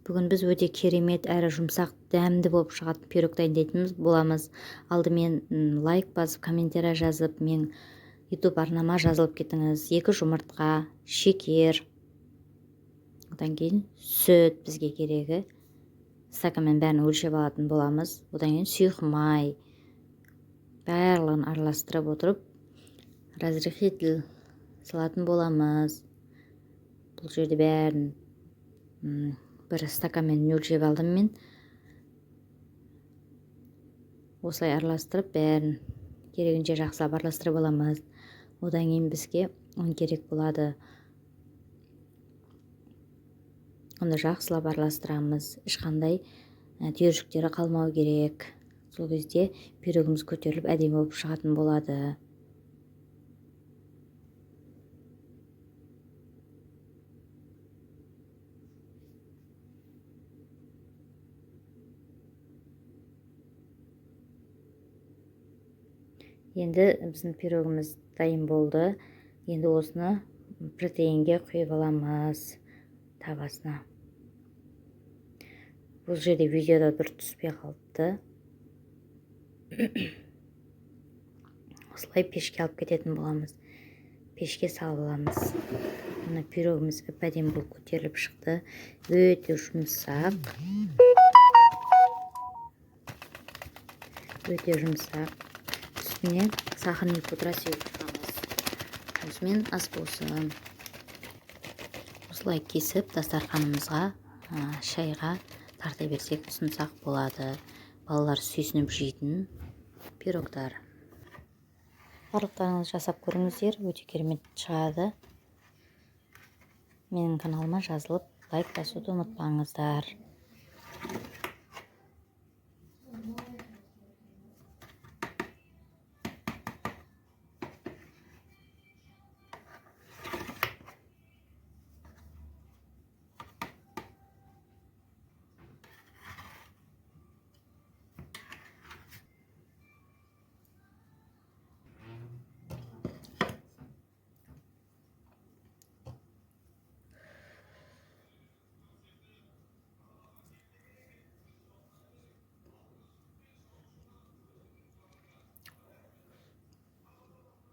Бүгін біз өте керемет әрі жұмсақ дәмді болып шығатын пирог дайындайтын боламыз. Алдымен лайк басып, комментарий жазып, мен YouTube арнама жазылып кетіңіз. 2 жұмыртқа, шекер, одан кейін сүт бізге керегі. Стаканмен бәрін өлшеп алатын боламыз. Одан кейін сұйық май. Барлығын араластырып отырып, разрыхитель салатын боламыз. Бұл жерде бәрін бір стаканмен өлшеп алдым мен. Осылай араластырып, бәрін керегінше жақсылап араластырып аламыз. Одан кейін бізге ұн керек болады. Оны жақсылап араластырамыз. Ешқандай түйіршіктері қалмау керек. Сол кезде пирогымыз көтеріліп әдемі болып шығатын болады. Енді біздің пирогымыз дайын болды. Енді осыны протеинге құйып аламыз табасына. Бұл жерде видеода дұрыс түспей қалыпты. Осылай пешке алып кететін боламыз. Пешке салып аламыз. Мына пирогымыз әдемі болып көтеріліп шықты. Өте жұмсақ. Өте жұмсақ. Үстіне сахарный пудра сеуіп тұрамыз. Осымен ас болсын. Осылай кесіп дастарханымызға, шайға тарта берсек ұсынсақ болады. Балалар сүйсініп жейтін пирогтар. Барлықтарыңыз жасап көріңіздер, өте керемет шығады. Менің каналыма жазылып, лайк басуды ұмытпаңыздар.